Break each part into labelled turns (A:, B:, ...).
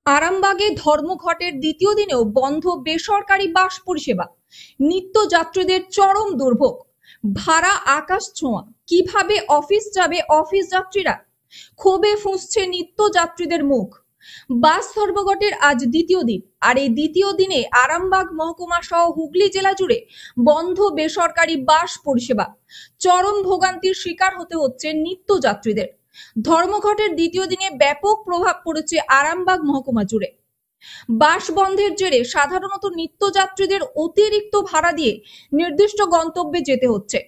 A: আরামবাগে ধর্মঘটের দ্বিতীয় দিনেও বন্ধ বেসরকারি বাস পরিষেবা, নিত্যযাত্রীদের চরম দুর্ভোগ, ভাড়া আকাশ ছোঁয়া। কিভাবে অফিস যাবে অফিস যাত্রীরা? ক্ষোভে ফুঁসছে নিত্যযাত্রীদের মুখ। বাস ধর্মঘটের আজ দ্বিতীয় দিন, আর এই দ্বিতীয় দিনে আরামবাগ মহকুমা সহ হুগলি জেলা জুড়ে বন্ধ বেসরকারি বাস পরিষেবা। চরম ভোগান্তির শিকার হতে হচ্ছে নিত্যযাত্রীদের। ধর্মঘটের দ্বিতীয় দিনে ব্যাপক প্রভাব পড়েছে আরামবাগ মহকুমা জুড়ে। বাস বন্ধের জেরে সাধারণত নিত্যযাত্রীদের অতিরিক্ত ভাড়া দিয়ে নির্দিষ্ট গন্তব্যে যেতে হচ্ছে।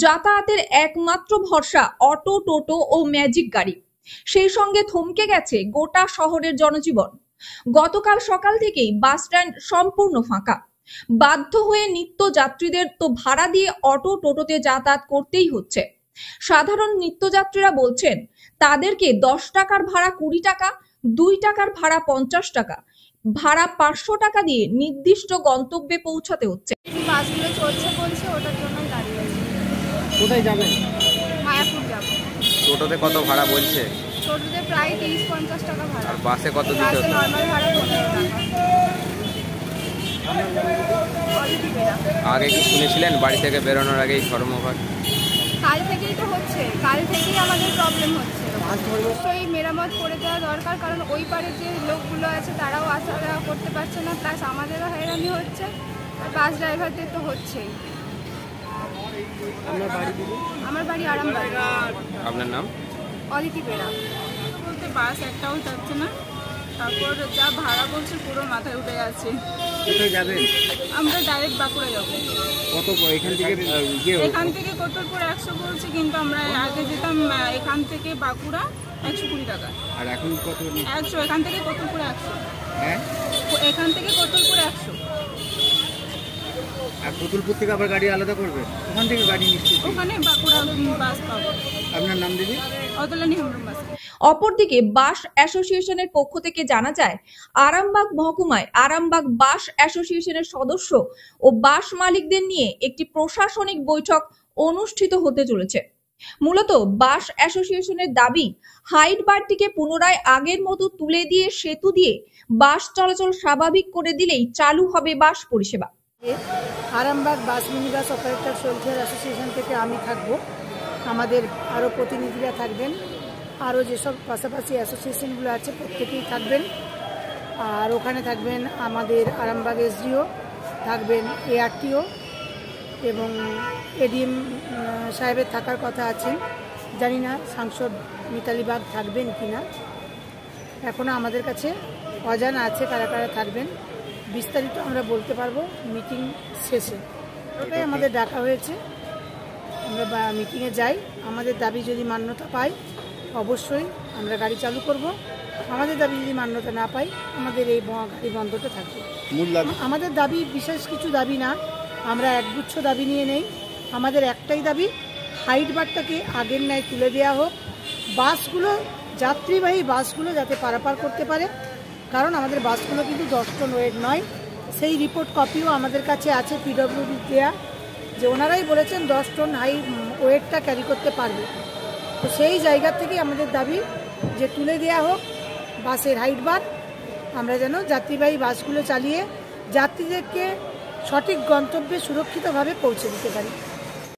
A: যাতায়াতের একমাত্র ভরসা অটো, টোটো ও ম্যাজিক গাড়ি। সেই সঙ্গে থমকে গেছে গোটা শহরের জনজীবন। গতকাল সকাল থেকেই বাস স্ট্যান্ড সম্পূর্ণ ফাঁকা। বাধ্য হয়ে নিত্যযাত্রীদের তো ভাড়া দিয়ে অটো, টোটোতে যাতায়াত করতেই হচ্ছে। সাধারণ নিত্যযাত্রীরা বলছেন তাদেরকে 10 টাকার ভাড়া 20 টাকা, 2 টাকার ভাড়া 50 টাকা, ভাড়া 500 টাকা দিয়ে নির্দিষ্ট গন্তব্যে পৌঁছাতে হচ্ছে।
B: বাসগুলো চলছে বলছে, ওটার জন্যই দাঁড়িয়ে আছি।
C: কোথায় যাবেন?
B: মায়াপুর যাবো।
C: টোটোতে কত ভাড়া বলছে?
B: টোটোতে প্রায় 30-50 টাকা ভাড়া।
C: আর বাসে কত দিতে
B: বাসে
C: হতো?
B: নর্মাল ভাড়া 25 টাকা।
C: আগে কি শুনেছিলেন বাড়ি থেকে বেরোনোর আগেই ধর্মঘট?
B: কাল থেকেই তো হচ্ছে, কাল থেকেই আমাদের প্রবলেম হচ্ছে। অবশ্যই মেরামত করে দেওয়া দরকার, কারণ ওই পারে যে লোকগুলো আছে তারাও আসা যাওয়া করতে পারছে না, প্লাস আমাদেরও হয়রানি হচ্ছে, আর বাস ড্রাইভারদের তো হচ্ছেই। আমার বাড়ি আরামবাগ।
C: আপনার নাম?
B: অদিতি বেরা।
D: বলতে বাস একটাও যাচ্ছে না, তারপর যা ভাড়া বলছে পুরো মাথায় উঠে যাচ্ছে।
C: কোথায় যাবেন?
D: আমরা ডাইরেক্ট বাঁকুড়া যাবো।
C: কত এখান থেকে
D: কতরপুর 100 বলছে, কিন্তু আমরা আগে যেতাম এখান থেকে বাঁকুড়া 120 টাকা।
C: আর এখন কত?
D: 100। এখান থেকে কতরপুর 100।
C: হ্যাঁ,
D: এখান থেকে কতরপুর 100।
C: আর কতুলপুর থেকে আবার গাড়ি আলাদা করবে? ওখান থেকে গাড়ি নিশ্চিত?
D: ওখানে বাঁকুড়া বাস পাবো।
C: আপনার নাম দিদি?
D: অতলানি হেমব্রম বাস।
A: অপরদিকে বাস অ্যাসোসিয়েশনের পক্ষ থেকে জানা যায়, আরামবাগ মহকুমায় আরামবাগ বাস অ্যাসোসিয়েশনের সদস্য ও বাস মালিকদের নিয়ে একটি প্রশাসনিক বৈঠক অনুষ্ঠিত হতে চলেছে। মূলত বাস অ্যাসোসিয়েশনের দাবি, হাইট বারটিকে পুনরায় আগের মতো তুলে দিয়ে সেতু দিয়ে বাস চলাচল স্বাভাবিক করে দিলেই চালু হবে বাস পরিষেবা।
E: আরামবাগ বাস mini bus operators welfare association থেকে আমি থাকব, আমাদের আরও প্রতিনিধিরা থাকবেন, আরও যেসব পাশাপাশি অ্যাসোসিয়েশনগুলো আছে প্রত্যেকেই থাকবেন। আর ওখানে থাকবেন আমাদের আরামবাগ এসডিও, থাকবেন এআরটিও এবং এডিএম সাহেবের থাকার কথা আছে। জানি না সাংসদ মিতালি বাগ থাকবেন কি না, এখনও আমাদের কাছে অজানা আছে কারা কারা থাকবেন। বিস্তারিত আমরা বলতে পারবো মিটিং শেষে। ওটাই আমাদের ডাকা হয়েছে, আমরা মিটিংয়ে যাই। আমাদের দাবি যদি মান্যতা পাই অবশ্যই আমরা গাড়ি চালু করব। আমাদের দাবি যদি মান্যতা না পাই আমাদের এই গাড়ি বন্ধটা থাকবে। আমাদের দাবি বিশেষ কিছু দাবি না, আমরা একগুচ্ছ দাবি নিয়ে নেই। আমাদের একটাই দাবি, হাইট বারটাকে আগের ন্যায় তুলে দেওয়া হোক। বাসগুলো, যাত্রীবাহী বাসগুলো যাতে পারাপার করতে পারে, কারণ আমাদের বাসগুলো কিন্তু 10 টন ওয়েট নয়। সেই রিপোর্ট কপিও আমাদের কাছে আছে পিডব্লিউডি দেয়া, যে ওনারাই বলেছেন 10 টন ওয়েটটা ক্যারি করতে পারবে। তো সেই জায়গা থেকে আমাদের দাবি যে তুলে দেওয়া হোক বাসের হাইট বার, আমরা যেন যাত্রীবাহী বাসগুলো চালিয়ে যাত্রীদেরকে সঠিক গন্তব্যে সুরক্ষিতভাবে পৌঁছে দিতে পারি।